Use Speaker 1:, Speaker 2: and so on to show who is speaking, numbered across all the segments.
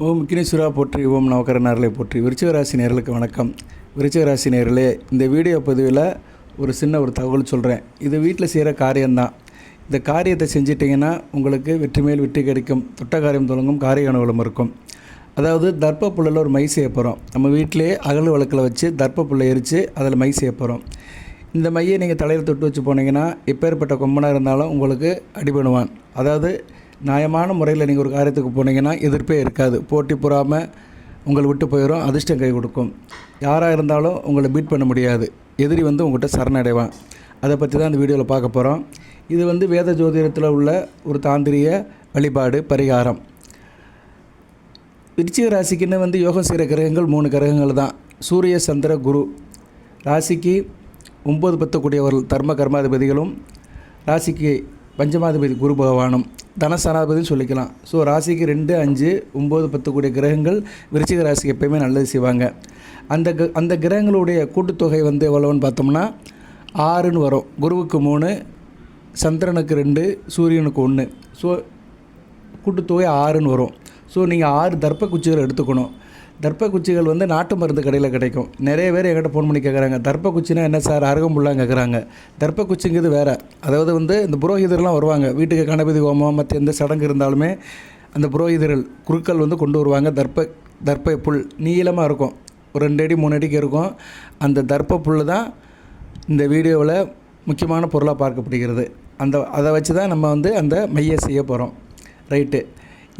Speaker 1: ஓம் விக்னேஸ்வரா போற்றி, ஓம் நவகரநாரலை போற்றி. விருச்சிக ராசி நேயர்களுக்கு வணக்கம். விருச்சிக ராசி நேயர்களே, இந்த வீடியோ பதிவில் ஒரு சின்ன தகவல் சொல்கிறேன். இது வீட்டில் செய்கிற காரியம்தான். இந்த காரியத்தை செஞ்சிட்டிங்கன்னா உங்களுக்கு வெற்றி மேல் வெற்றி கிடைக்கும். தொட்ட காரியம் தொடங்கும், காரிய அனுகூலம் இருக்கும். அதாவது தர்ப்ப புல்லில் ஒரு மை செய்ய போகிறோம். நம்ம வீட்டிலே அகல் வழக்கில் வச்சு தர்ப்ப புல்லை எரித்து அதில் மை செய்ய போகிறோம். இந்த மையை நீங்கள் தலையில் தொட்டு வச்சு போனீங்கன்னா எப்பேற்பட்ட கொம்பனாக இருந்தாலும் உங்களுக்கு அடிபடுவான். அதாவது நியாயமான முறையில் நீங்கள் ஒரு காரியத்துக்கு போனீங்கன்னா எதிர்ப்பே இருக்காது. போட்டி பொறாமல் உங்களை விட்டு போயிடும், அதிர்ஷ்டம் கை கொடுக்கும். யாராக இருந்தாலும் உங்களை பீட் பண்ண முடியாது. எதிரி உங்கள்கிட்ட சரணடைவான். அதை பற்றி தான் இந்த வீடியோவில் பார்க்க போகிறோம். இது வேத ஜோதிடத்தில் உள்ள ஒரு தாந்திரிய வழிபாடு பரிகாரம். விருச்சிக ராசிக்குன்னு யோகம் செய்கிற கிரகங்கள் 3 கிரகங்கள் தான். சூரிய, சந்திர, குரு. ராசிக்கு 9 10 கூடியவர்கள் தர்ம கர்மாதிபதிகளும், ராசிக்கு பஞ்சமாதிபதி குரு பகவானும், தனசனாதிபதினு சொல்லிக்கலாம். ஸோ ராசிக்கு 2 5 9 10 கூடிய கிரகங்கள் விருச்சிக ராசிக்கு எப்போயுமே நல்லது செய்வாங்க. அந்த கிரகங்களுடைய கூட்டுத்தொகை எவ்வளோன்னு பார்த்தோம்னா 6ன்னு வரும். குருவுக்கு 3, சந்திரனுக்கு 2, சூரியனுக்கு 1. ஸோ கூட்டுத்தொகை 6ன்னு வரும். ஸோ நீங்கள் 6 தர்ப்ப குச்சிகள் எடுத்துக்கணும். தர்ப்ப குச்சிகள் நாட்டு மருந்து கடையில் கிடைக்கும். நிறைய பேர் என்கிட்ட ஃபோன் பண்ணி கேட்குறாங்க, தர்ப்ப குச்சினா என்ன சார், அருகம்புல்லாம் கேட்குறாங்க. தர்ப்ப குச்சிங்கிறது வேறு. அதாவது இந்த புரோகிதர்லாம் வருவாங்க வீட்டுக்கு. கணபதி ஹோமம் மற்ற எந்த சடங்கு இருந்தாலுமே அந்த புரோகிதர்கள் குருக்கள் கொண்டு வருவாங்க. தர்ப்ப புல் நீளமாக இருக்கும், ஒரு 2 அடி 3 அடிக்கு இருக்கும். அந்த தர்ப்ப புல் தான் இந்த வீடியோவில் முக்கியமான பொருளாக பார்க்கப்படுகிறது. அதை வச்சு தான் நம்ம அந்த மையை செய்ய போகிறோம். ரைட்டு.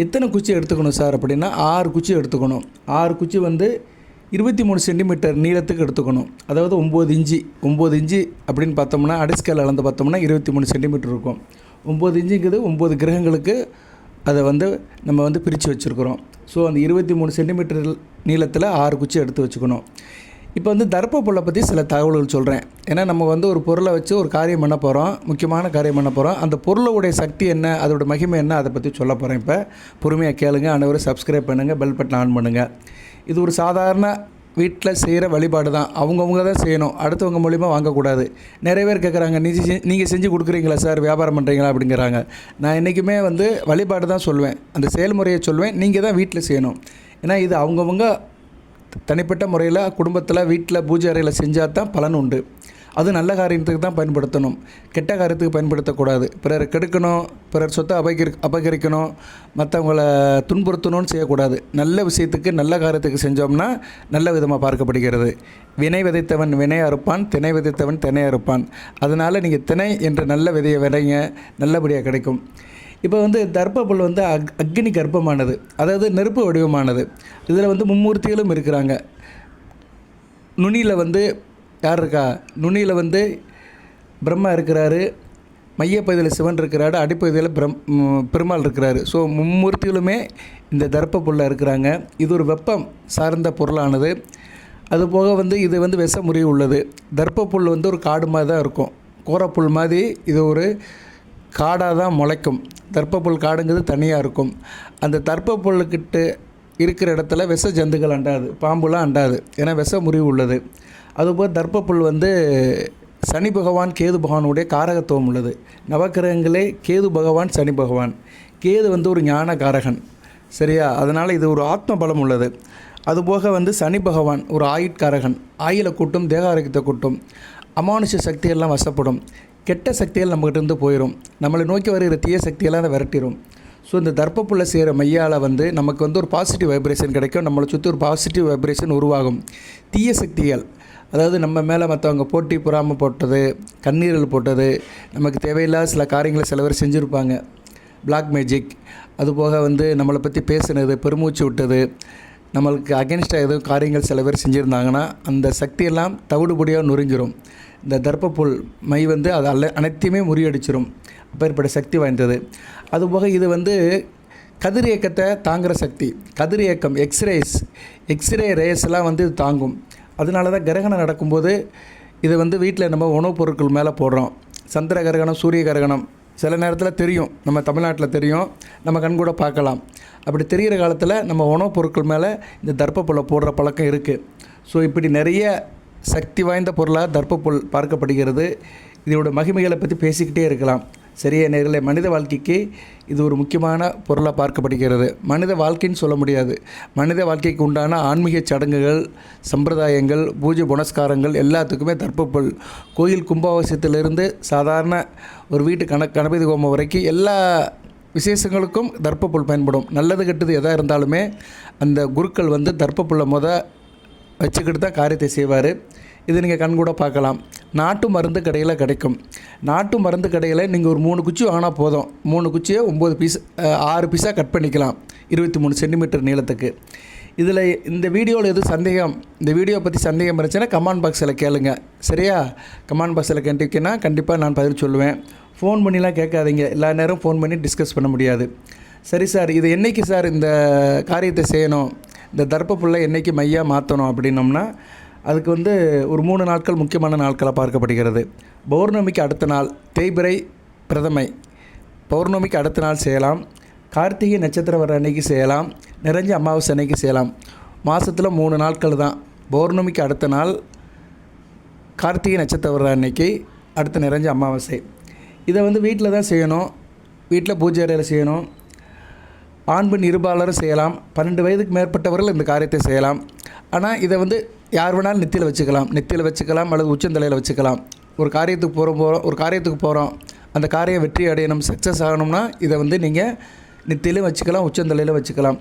Speaker 1: எத்தனை குச்சி எடுத்துக்கணும் சார் அப்படின்னா 6 குச்சி எடுத்துக்கணும். 6 குச்சி 23 சென்டிமீட்டர் நீளத்துக்கு எடுத்துக்கணும். அதாவது 9 இன்ச்சு அப்படின்னு பார்த்தோம்னா அடிஸ்கேல் அளந்து பார்த்தோம்னா 23 சென்டிமீட்டர் இருக்கும். 9 இன்ச்சுங்கிறது 9 கிரகங்களுக்கு அதை நம்ம பிரித்து வச்சுருக்குறோம். ஸோ அந்த 23 சென்டிமீட்டர் நீளத்தில் 6 குச்சி எடுத்து வச்சுக்கணும். இப்போ தர்ப்ப புல்லை பற்றி சில தகவல்கள் சொல்கிறேன். ஏன்னா நம்ம ஒரு பொருளை வச்சு ஒரு காரியம் பண்ண போகிறோம், முக்கியமான காரியம் பண்ண போகிறோம். அந்த பொருளுடைய சக்தி என்ன, அதோட மகிமை என்ன, அதை பற்றி சொல்ல போகிறேன். இப்போ பொறுமையாக கேளுங்க. அனைவரும் சப்ஸ்கிரைப் பண்ணுங்கள், பெல் பட்டன் ஆன் பண்ணுங்கள். இது ஒரு சாதாரண வீட்டில் செய்கிற வழிபாடு தான். அவங்கவுங்க தான் செய்யணும், அடுத்தவங்க மூலிமா வாங்கக்கூடாது. நிறைய பேர் கேட்குறாங்க, நீங்கள் செஞ்சு கொடுக்குறீங்களா சார், வியாபாரம் பண்ணுறீங்களா அப்படிங்கிறாங்க. நான் என்றைக்குமே வழிபாடு தான் சொல்லுவேன், அந்த செயல்முறையை சொல்லுவேன். நீங்கள் தான் வீட்டில் செய்யணும். ஏன்னா இது அவங்கவுங்க தனிப்பட்ட முறையில் குடும்பத்தில் வீட்டில் பூஜை அறையில் செஞ்சால் தான் பலன் உண்டு. அது நல்ல காரியத்துக்கு தான் பயன்படுத்தணும், கெட்ட காரியத்துக்கு பயன்படுத்தக்கூடாது. பிறர் கெடுக்கணும், பிறர் சொத்தை அபகரிக்கணும், மற்றவங்களை துன்புறுத்தணும்னு செய்யக்கூடாது. நல்ல விஷயத்துக்கு நல்ல காரியத்துக்கு செஞ்சோம்னா நல்ல விதமாக பார்க்கப்படுகிறது. வினை விதைத்தவன் வினை அறுப்பான், திணை விதைத்தவன் திணை அறுப்பான். அதனால் நீங்கள் திணை என்ற நல்ல விதையை விதைங்க, நல்லபடியாக கிடைக்கும். இப்போ தர்ப்ப புல் அக்னி கர்ப்பமானது, அதாவது நெருப்பு வடிவமானது. இதில் மும்மூர்த்திகளும் இருக்கிறாங்க. நுனியில் யார் இருக்கா, நுனியில் பிரம்மா இருக்கிறாரு, மையப்பகுதியில் சிவன் இருக்கிறாரு, அடிப்பகுதியில் பெருமாள் இருக்கிறாரு. ஸோ மும்மூர்த்திகளுமே இந்த தர்ப்ப புல்லில் இருக்கிறாங்க. இது ஒரு வெப்பம் சார்ந்த பொருளானது. அதுபோக இது விஷமுறி உள்ளது. தர்ப்ப புல் ஒரு காடு மாதிரி தான் இருக்கும், கோரப்புல் மாதிரி. இது ஒரு காடாக தான் முளைக்கும். தர்ப்பப்புல் காடுங்கிறது தனியாக இருக்கும். அந்த தர்ப்ப புல்லுக்கிட்ட இருக்கிற இடத்துல விஷ ஜந்துக்கள் அண்டாது, பாம்புலாம் அண்டாது. ஏன்னா விஷ முறிவு உள்ளது. அதுபோல் தர்ப்ப புல் சனி பகவான் கேது பகவானுடைய காரகத்துவம் உள்ளது. நவக்கிரகங்களே கேது பகவான் சனி பகவான். கேது ஒரு ஞான காரகன், சரியா? அதனால் இது ஒரு ஆத்ம பலம் உள்ளது. அதுபோக சனி பகவான் ஒரு ஆயுட்காரகன். ஆயிலை கூட்டும், தேக ஆரோக்கியத்தை கூட்டும். அமானுஷ சக்தியெல்லாம் வசப்படும். கெட்ட சக்திகள் நம்மகிட்ட போயிடும். நம்மளை நோக்கி வருகிற தீய சக்தியெல்லாம் அதை விரட்டிடும். ஸோ இந்த தர்ப்ப புல்லை செய்கிற மையால் நமக்கு ஒரு பாசிட்டிவ் வைப்ரேஷன் கிடைக்கும். நம்மளை சுற்றி ஒரு பாசிட்டிவ் வைப்ரேஷன் உருவாகும். தீய சக்திகள், அதாவது நம்ம மேலே மற்றவங்க போட்டி பொறாமல் போட்டது, கண்ணீரல் போட்டது, நமக்கு தேவையில்லாத சில காரியங்களை சில பேர் செஞ்சுருப்பாங்க. பிளாக் மேஜிக், அதுபோக நம்மளை பற்றி பேசுனது, பெருமூச்சு விட்டது, நம்மளுக்கு அகென்ஸ்டாக எதுவும் காரியங்கள் சில பேர் செஞ்சுருந்தாங்கன்னா அந்த சக்தியெல்லாம் தவிடுபடியாக நொறுங்கிடும். இந்த தர்ப்ப புல் மை அது அனைத்தையுமே முறியடிச்சிடும். அப்பேற்பட்ட சக்தி வாய்ந்தது. அதுபோக இது கதிர் இயக்கத்தை தாங்குகிற சக்தி. கதிர் இயக்கம், எக்ஸ்ரே ரேஸ்லாம் இது தாங்கும். அதனால தான் கிரகணம் நடக்கும்போது இது வீட்டில் நம்ம உணவுப் பொருட்கள் மேலே போடுறோம். சந்திர கிரகணம், சூரிய கிரகணம் சில நேரத்தில் தெரியும், நம்ம தமிழ்நாட்டில் தெரியும், நம்ம கண்கூட பார்க்கலாம். அப்படி தெரிகிற காலத்தில் நம்ம உணவுப் பொருட்கள் மேலே இந்த தர்ப்ப புல்லை போடுற பழக்கம் இருக்குது. ஸோ இப்படி நிறைய சக்தி வாய்ந்த பொருளாக தர்ப்ப புல் பார்க்கப்படுகிறது. இதோட மகிமைகளை பற்றி பேசிக்கிட்டே இருக்கலாம். சரியா நேர்களே, மனித வாழ்க்கைக்கு இது ஒரு முக்கியமான பொருளாக பார்க்கப்படுகிறது. மனித வாழ்க்கைன்னு சொல்ல முடியாது, மனித வாழ்க்கைக்கு உண்டான ஆன்மீக சடங்குகள், சம்பிரதாயங்கள், பூஜை புனஸ்காரங்கள் எல்லாத்துக்குமே தர்ப்பப்புல். கோயில் கும்பாபிஷேகத்திலிருந்து சாதாரண ஒரு வீட்டு கணபதி ஹோமம் வரைக்கும் எல்லா விசேஷங்களுக்கும் தர்ப்பப்புல் பயன்படும். நல்லது கெட்டது எதாக இருந்தாலுமே அந்த குருக்கள் வந்து தர்ப்பப்புல்லை வச்சுக்கிட்டு தான் காரியத்தை செய்வார். இது நீங்கள் கண்கூட பார்க்கலாம். நாட்டு மருந்து கடையில் கிடைக்கும். நாட்டு மருந்து கடையில் நீங்கள் ஒரு 3 குச்சி வாங்கினா போதும். 3 குச்சியை 9 பீஸ் 6 பீஸாக கட் பண்ணிக்கலாம் 23 சென்டிமீட்டர் நீளத்துக்கு. இதில் இந்த வீடியோவில் எதுவும் சந்தேகம், இந்த வீடியோ பற்றி சந்தேகம் இருந்துச்சுன்னா கமெண்ட் பாக்ஸில் கேளுங்க. சரியா? கமெண்ட் பாக்ஸில் கேட்டிங்கன்னா கண்டிப்பாக நான் பதில் சொல்லுவேன். ஃபோன் பண்ணிலாம் கேட்காதீங்க, எல்லா நேரம் ஃபோன் பண்ணி டிஸ்கஸ் பண்ண முடியாது. சரி சார், இது என்றைக்கு சார் இந்த காரியத்தை செய்யணும், இந்த தர்ப்பப்புல்லை என்றைக்கு மையாக மாற்றணும் அப்படின்னோம்னா, அதுக்கு வந்து ஒரு 3 நாட்கள் முக்கியமான நாட்களாக பார்க்கப்படுகிறது. பௌர்ணமிக்கு அடுத்த நாள் தேய்பிறை பிரதமை, பௌர்ணமிக்கு அடுத்த நாள் செய்யலாம். கார்த்திகை நட்சத்திரம் வர அன்னைக்கு செய்யலாம். நிறைஞ்ச அமாவாசை அன்னைக்கு செய்யலாம். மாதத்தில் 3 நாட்கள் தான். பௌர்ணமிக்கு அடுத்த நாள், கார்த்திகை நட்சத்திரம் வர அன்னைக்கு, அடுத்த நிறைஞ்ச அமாவாசை. இதை வந்து வீட்டில் தான் செய்யணும். வீட்டில் பூஜை அறையில் செய்யணும். ஆண் பெண் இருபாலரும் செய்யலாம். 12 வயதுக்கு மேற்பட்டவர்கள் இந்த காரியத்தை செய்யலாம். ஆனால் இதை வந்து யார் வேணாலும் நெத்தியில் வச்சுக்கலாம் அல்லது உச்சந்தலையில் வச்சுக்கலாம். ஒரு காரியத்துக்கு போகிறோம், அந்த காரியம் வெற்றி அடையணும், சக்ஸஸ் ஆகணும்னா இதை வந்து நீங்கள் நெத்தியிலும் வச்சுக்கலாம், உச்சந்தலையில் வச்சுக்கலாம்.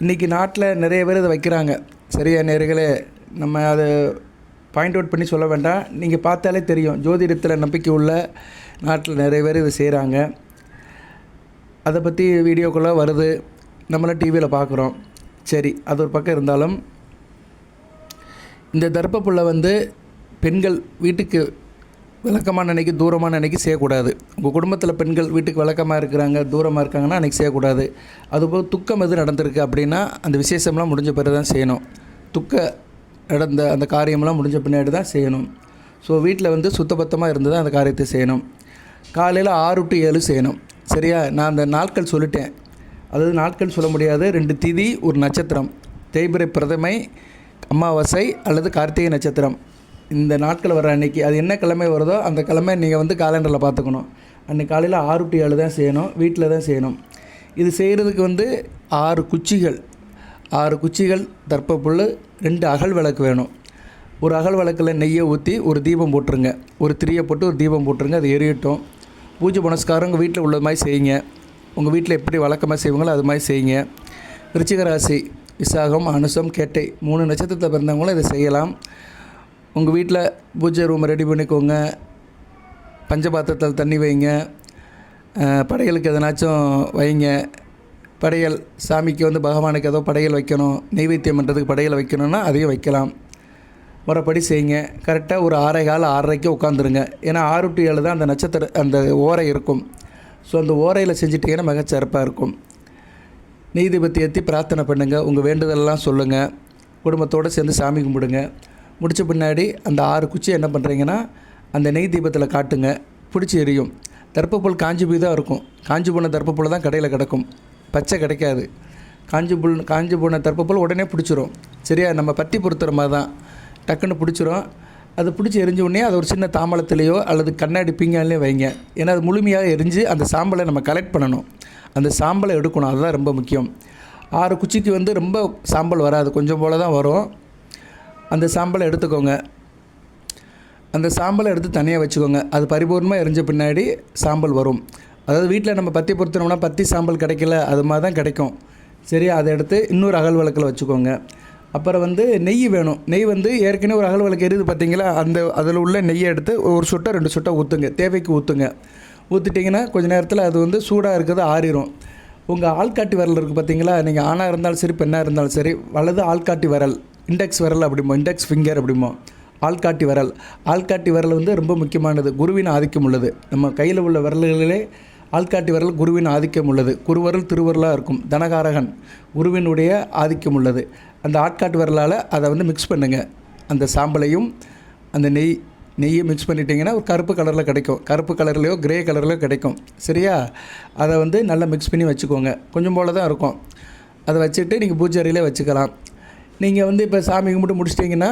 Speaker 1: இன்றைக்கி நாட்டில் நிறைய பேர் இதை வைக்கிறாங்க. சரியா நேர்களே, நம்ம அதை பாயிண்ட் அவுட் பண்ணி சொல்ல வேண்டாம், நீங்கள் பார்த்தாலே தெரியும். ஜோதிடத்தில் நம்பிக்கை உள்ள நாட்டில் நிறைய பேர் இதை செய்கிறாங்க. அதை பற்றி வீடியோக்குள்ளே வருது, நம்மளாம் டிவியில் பார்க்குறோம். சரி, அது ஒரு பக்கம் இருந்தாலும் இந்த தர்ப்பப்புல்லை வந்து பெண்கள் வீட்டுக்கு விளக்கமான அன்றைக்கி தூரமான அன்றைக்கி செய்யக்கூடாது. உங்கள் குடும்பத்தில் பெண்கள் வீட்டுக்கு விளக்கமாக இருக்கிறாங்க, தூரமாக இருக்காங்கன்னா அன்றைக்கி செய்யக்கூடாது. அதுபோல் துக்கம் எது நடந்திருக்கு அப்படின்னா அந்த விசேஷம்லாம் முடிஞ்ச பிறகு தான் செய்யணும். நடந்த அந்த காரியம்லாம் முடிஞ்ச பின்னாடி தான் செய்யணும். ஸோ வீட்டில் வந்து சுத்தபத்தமாக இருந்து தான் அந்த காரியத்தை செய்யணும். காலையில் 6 to 7 செய்யணும். சரியா? நான் அந்த நாட்கள் சொல்லிட்டேன். அதாவது நாட்கள் சொல்ல முடியாது, 2 திதி, ஒரு நட்சத்திரம், தேய்பிறை பிரதமை, அமாவாசை அல்லது கார்த்திகை நட்சத்திரம். இந்த நாட்கள் வர அன்றைக்கி அது என்ன கிழமை வருதோ அந்த கிழமை நீங்கள் வந்து காலண்டரில் பார்த்துக்கணும். அன்றைக்கி காலையில் 6 to 7 தான் செய்யணும். வீட்டில் தான் செய்யணும். இது செய்கிறதுக்கு வந்து 6 குச்சிகள் தர்ப்பப்புல், 2 அகல் விளக்கு வேணும். ஒரு அகல் விளக்கில் நெய்யை ஊற்றி ஒரு தீபம் போட்டுருங்க. ஒரு திரியை போட்டு ஒரு தீபம் போட்டுருங்க, அது எரியட்டும். பூஜை புனஸ்காரம் உங்கள் வீட்டில் உள்ள மாதிரி செய்யுங்க. உங்கள் வீட்டில் எப்படி வழக்கமாக செய்வீங்களோ அது மாதிரி செய்யுங்க. விருச்சிக ராசி, விசாகம், அனுசம், கேட்டை 3 நட்சத்திரத்தில் பிறந்தவங்களும் இதை செய்யலாம். உங்கள் வீட்டில் பூஜை ரூமை ரெடி பண்ணிக்கோங்க. பஞ்சபாத்திரத்தில் தண்ணி வைங்க. படையலுக்கு எதனாச்சும் வைங்க. படையல் சாமிக்கு வந்து பகவானுக்கு ஏதோ படையல் வைக்கணும், நெய்வேத்தியம் பண்ணுறதுக்கு படையல் வைக்கணும்னா அதையும் வைக்கலாம். முறைப்படி செய்யுங்க. கரெக்டாக ஒரு 6:15 உட்காந்துருங்க. ஏன்னா 6 to 7 தான் அந்த ஓரை இருக்கும். ஸோ அந்த ஓரையில் செஞ்சிட்டிங்கன்னா மிகச்சிறப்பாக இருக்கும். நெய் தீபத்தை ஏற்றி பிரார்த்தனை பண்ணுங்கள். உங்கள் வேண்டுதலெல்லாம் சொல்லுங்கள். குடும்பத்தோடு சேர்ந்து சாமி கும்பிடுங்க. முடித்த பின்னாடி அந்த 6 குச்சியை என்ன பண்ணுறீங்கன்னா அந்த நெய் தீபத்தில் காட்டுங்க. பிடிச்சி எரியும். தர்ப்பப்புல் காஞ்சி போய் தான் இருக்கும். காஞ்சி போன தர்ப்பப்புல் தான் கடையில் கிடக்கும், பச்சை கிடைக்காது. காஞ்சி போன தர்ப்பப்புல் உடனே பிடிச்சிரும். சரியா? நம்ம பத்தி பொறுத்துற மாதிரி தான், டக்குன்னு பிடிச்சிரும். அது பிடிச்சி எரிஞ்ச உடனே அது ஒரு சின்ன தாம்பலத்திலேயோ அல்லது கண்ணாடி பீங்கான்லேயோ வைங்க. ஏன்னா அது முழுமையாக எரிஞ்சு அந்த சாம்பலை நம்ம கலெக்ட் பண்ணணும். அந்த சாம்பலை எடுக்கணும், அதுதான் ரொம்ப முக்கியம். 6 குச்சிக்கு வந்து ரொம்ப சாம்பல் வராது, கொஞ்சம் போல் தான் வரும். அந்த சாம்பலை எடுத்துக்கோங்க. அந்த சாம்பலை எடுத்து தனியாக வச்சுக்கோங்க. அது பரிபூர்ணமாக எரிஞ்ச பின்னாடி சாம்பல் வரும். அதாவது வீட்டில் நம்ம பத்தி பொறுத்தனோம்னா பத்தி சாம்பல் கிடைக்கல, அது மாதிரி தான் கிடைக்கும். சரியா? அதை எடுத்து இன்னொரு அகல் விளக்கில் வச்சுக்கோங்க. அப்புறம் வந்து நெய் வேணும். நெய் வந்து ஏற்கனவே ஒரு அகல் விளக்கு எரியுது பார்த்தீங்களா, அதில் உள்ள நெய்யை எடுத்து 1 சொட்டை 2 சொட்டை ஊற்றுங்க. தேவைக்கு ஊற்றுங்க. ஊற்றிட்டிங்கன்னா கொஞ்சம் நேரத்தில் அது வந்து சூடாக இருக்கிறது ஆறிடும். உங்கள் ஆள்காட்டி விரல் இருக்குது பார்த்தீங்களா, நீங்கள் ஆணாக இருந்தாலும் சரி பெண்ணாக இருந்தாலும் சரி, வலது ஆள்காட்டி விரல், இண்டெக்ஸ் விரல் அப்படிமோ, இண்டெக்ஸ் ஃபிங்கர் அப்படிமோ, ஆள்காட்டி விரல் வந்து ரொம்ப முக்கியமானது. குருவின் ஆதிக்கம் உள்ளது. நம்ம கையில் உள்ள விரல்களிலே ஆள்காட்டி விரல் குருவின் ஆதிக்கம் உள்ளது. குருவரல் திருவரலாக இருக்கும். தனகாரகன் குருவினுடைய ஆதிக்கம் உள்ளது. அந்த ஆட்காட்டு விரலால் அதை வந்து மிக்ஸ் பண்ணுங்கள். அந்த சாம்பலையும் அந்த நெய்யை மிக்ஸ் பண்ணிட்டீங்கன்னா ஒரு கருப்பு கலரில் கிடைக்கும். கருப்பு கலர்லையோ கிரே கலர்லையோ கிடைக்கும். சரியா? அதை வந்து நல்லா மிக்ஸ் பண்ணி வச்சுக்கோங்க. கொஞ்சம் போல் தான் இருக்கும். அதை வச்சுட்டு நீங்கள் பூஜை அறையிலே வச்சுக்கலாம். நீங்கள் வந்து இப்போ சாமி கும்பிட்டு முடிச்சிட்டிங்கன்னா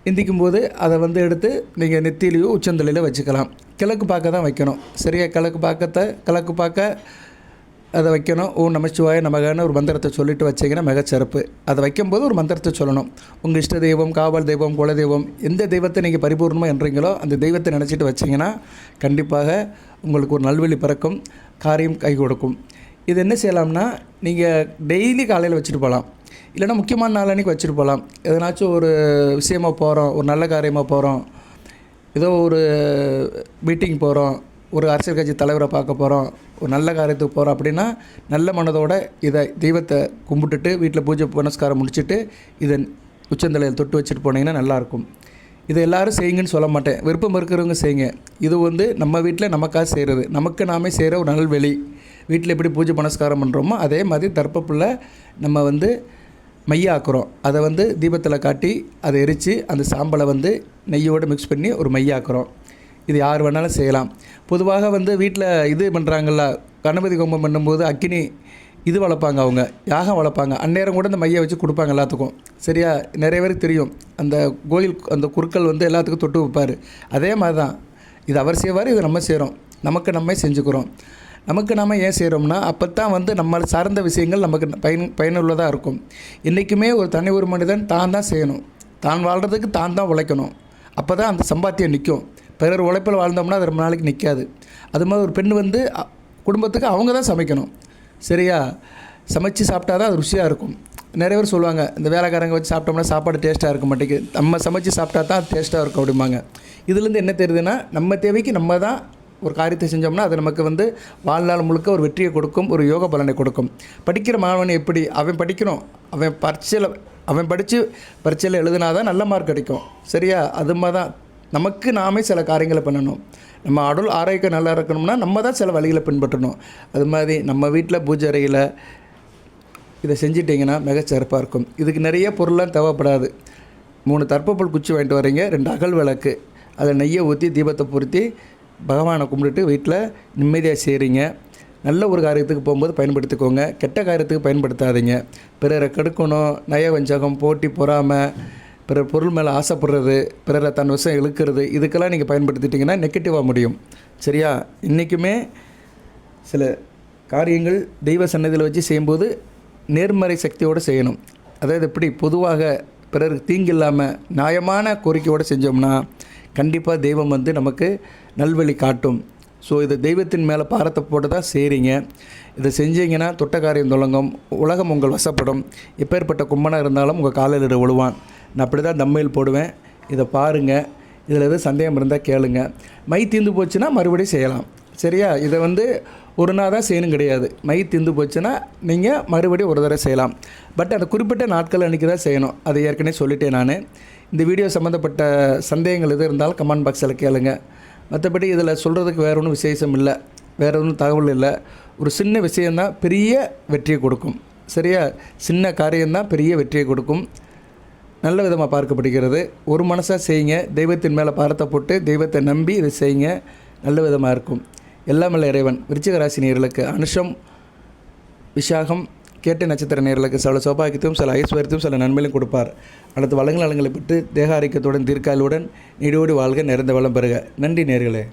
Speaker 1: எந்திக்கும் போது அதை வந்து எடுத்து நீங்கள் நெத்தியிலையோ உச்சந்தலையில் வச்சுக்கலாம். கிழக்கு பார்க்க தான் வைக்கணும். சரியா? கிழக்கு பார்க்க அதை வைக்கணும். ஓம் நமச்சிவாய நமகன்னு ஒரு மந்திரத்தை சொல்லிட்டு வச்சிங்கன்னா மிகச்சிறப்பு. அதை வைக்கும்போது ஒரு மந்திரத்தை சொல்லணும். உங்கள் இஷ்ட தெய்வம், காவல் தெய்வம், குல தெய்வம், எந்த தெய்வத்தை நீங்கள் பரிபூர்ணமாக என்றீங்களோ அந்த தெய்வத்தை நினச்சிட்டு வச்சிங்கன்னா கண்டிப்பாக உங்களுக்கு ஒரு நல்வழி பிறக்கும், காரியம் கை கொடுக்கும். இது என்ன செய்யலாம்னா, நீங்கள் டெய்லி காலையில் வச்சுட்டு போகலாம். இல்லைனா முக்கியமான நாள் அன்றைக்கி வச்சுட்டு போகலாம். எதனாச்சும் ஒரு விஷயமாக போகிறோம், ஒரு நல்ல காரியமாக போகிறோம், ஏதோ ஒரு மீட்டிங் போகிறோம், ஒரு அரசியல் கட்சி தலைவரை பார்க்க போகிறோம், ஒரு நல்ல காரியத்துக்கு போகிறோம் அப்படின்னா நல்ல மனதோடு இதை தெய்வத்தை கும்பிட்டுட்டு வீட்டில் பூஜை புனஸ்காரம் முடிச்சுட்டு இதை உச்சந்தலையில் தொட்டு வச்சுட்டு போனீங்கன்னா நல்லாயிருக்கும். இதை எல்லோரும் செய்யுங்கன்னு சொல்ல மாட்டேன், விருப்பம் இருக்கிறவங்க செய்யுங்க. இது வந்து நம்ம வீட்டில் நமக்காக செய்கிறது, நமக்கு நாமே செய்கிற ஒரு நல்வெளி. வீட்டில் எப்படி பூஜை புனஸ்காரம் பண்ணுறோமோ அதே மாதிரி தர்ப்பப்புல்ல நம்ம வந்து மையாக்குறோம். அதை வந்து தீபத்தில் காட்டி அதை எரித்து அந்த சாம்பலை வந்து நெய்யோடு மிக்ஸ் பண்ணி ஒரு மையாக்குறோம். இது யார் வேணாலும் செய்யலாம். பொதுவாக வந்து வீட்டில் இது பண்ணுறாங்கல்ல, கணபதி ஹோமம் பண்ணும்போது அக்கினி இது வளர்ப்பாங்க, அவங்க யாகம் வளர்ப்பாங்க. அந்நேரம் கூட இந்த மையை வச்சு கொடுப்பாங்க எல்லாத்துக்கும். சரியா? நிறைய பேருக்கு தெரியும். அந்த கோயில் அந்த குருக்கள் வந்து எல்லாத்துக்கும் தொட்டு வைப்பார். அதே மாதிரி தான் இது அவர் செய்வார், இது நம்ம செய்கிறோம். நமக்கு நம்ம செஞ்சுக்கிறோம். நமக்கு நாம் ஏன் செய்கிறோம்னா அப்போ தான் வந்து நம்மளை சார்ந்த விஷயங்கள் நமக்கு பயனுள்ளதாக இருக்கும். இன்றைக்குமே ஒரு மனிதன் தான் செய்யணும். தான் வாழ்கிறதுக்கு தான் உழைக்கணும். அப்போ தான் அந்த சம்பாத்தியம் நிற்கும். பிறர் உழைப்பில் வாழ்ந்தோம்னா அது ரொம்ப நாளைக்கு நிற்காது. அது மாதிரி ஒரு பெண் வந்து குடும்பத்துக்கு அவங்க தான் சமைக்கணும். சரியா? சமைச்சு சாப்பிட்டா தான் அது ருசியாக இருக்கும். நிறைய பேர் சொல்லுவாங்க, இந்த வேலைக்காரங்க வச்சு சாப்பிட்டோம்னா சாப்பாடு டேஸ்ட்டாக இருக்க மாட்டேங்குது, நம்ம சமைச்சு சாப்பிட்டா தான் டேஸ்ட்டாக இருக்கும் அப்படிம்பாங்க. இதுலேருந்து என்ன தெரியுதுன்னா, நம்ம தேவைக்கு நம்ம தான் ஒரு காரியத்தை செஞ்சோம்னா அது நமக்கு வந்து வாழ்நாள் முழுக்க ஒரு வெற்றியை கொடுக்கும், ஒரு யோக பலனை கொடுக்கும். படிக்கிற மாணவன் எப்படி அவன் படிக்கணும், அவன் படித்து பரீட்சையில் எழுதினா தான் நல்ல மார்க் கிடைக்கும். சரியா? அது மாதிரி தான் நமக்கு நாமே சில காரியங்களை பண்ணணும். நம்ம ஆரோக்கியம் நல்லா இருக்கணும்னா நம்ம தான் சில வழிகளை பின்பற்றணும். அது மாதிரி நம்ம வீட்டில் பூஜை அறையில் இதை செஞ்சிட்டிங்கன்னா மிகச்சிறப்பாக இருக்கும். இதுக்கு நிறைய பொருள்லாம் தேவைப்படாது. 3 தர்ப்பப்புல் குச்சி வாங்கிட்டு வரீங்க, 2 அகல் விளக்கு, அதில் நெய்யை ஊற்றி தீபத்தை பொருத்தி பகவானை கும்பிட்டுட்டு வீட்டில் நிம்மதியாக செய்கிறீங்க. நல்ல ஒரு காரியத்துக்கு போகும்போது பயன்படுத்திக்கோங்க, கெட்ட காரியத்துக்கு பயன்படுத்தாதீங்க. பிறரை கெடுக்கணும், நயவஞ்சகம், போட்டி, பொறாமை, பிறர் பொருள் மேலே ஆசைப்படுறது, பிறரை தன் விஷயம் இழுக்கிறது, இதுக்கெல்லாம் நீங்கள் பயன்படுத்திட்டிங்கன்னா நெகட்டிவாக முடியும். சரியா? இன்றைக்குமே சில காரியங்கள் தெய்வ சன்னதியில் வச்சு செய்யும்போது நேர்மறை சக்தியோடு செய்யணும். அதாவது எப்படி பொதுவாக பிறருக்கு தீங்கு இல்லாமல் நியாயமான கோரிக்கையோடு செஞ்சோம்னா கண்டிப்பாக தெய்வம் வந்து நமக்கு நல்வழி காட்டும். ஸோ இதை தெய்வத்தின் மேலே பாரத்தை போட்டு தான் செய்கிறீங்க. இதை செஞ்சீங்கன்னா தொட்ட காரியம் தொடங்கும், உலகம் உங்கள் வசப்படும். எப்பேற்பட்ட கும்பனாக இருந்தாலும் உங்கள் காலில் விழுவான். நான் அப்படி தான் தம்மையில் போடுவேன். இதை பாருங்கள். இதில் எதுவும் சந்தேகம் இருந்தால் கேளுங்க. மை தீர்ந்து போச்சுன்னா மறுபடியும் செய்யலாம். சரியா? இதை வந்து ஒரு நாள் தான் செய்யணும் கிடையாது. மை தீர்ந்து போச்சுன்னா நீங்கள் மறுபடியும் ஒரு தடவை செய்யலாம். பட் அந்த குறிப்பிட்ட நாட்கள் அன்றைக்கி தான் செய்யணும். அதை ஏற்கனவே சொல்லிட்டேன் நான். இந்த வீடியோ சம்மந்தப்பட்ட சந்தேகங்கள் எது இருந்தாலும் கமெண்ட் பாக்ஸில் கேளுங்க. மற்றபடி இதில் சொல்கிறதுக்கு வேறு ஒன்றும் விசேஷம் இல்லை, வேறு ஒன்றும் தகவல் இல்லை. ஒரு சின்ன விஷயந்தான் பெரிய வெற்றியை கொடுக்கும். சரியா? சின்ன காரியம்தான் பெரிய வெற்றியை கொடுக்கும். நல்ல விதமாக பார்க்கப்படுகிறது. ஒரு மனசாக செய்யுங்க. தெய்வத்தின் மேலே பாரத்தை போட்டு தெய்வத்தை நம்பி இதை செய்யுங்க. நல்ல விதமாக இருக்கும். எல்லாம் வல்ல இறைவன் விருச்சிக ராசி நேயர்களுக்கு அனுஷம் விசாகம் கேட்ட நட்சத்திர நேயர்களுக்கு சில சௌபாகியத்தையும் சில ஐஸ்வர்யத்தையும் சில நன்மையிலும் கொடுப்பார். அடுத்து வளங்களை பெற்று தேக ஆரோக்கியத்துடன் தீர்க்காலுடன் நீடோடி வாழ்க, நிறைந்த வளம் பெறுக. நன்றி நேயர்களே.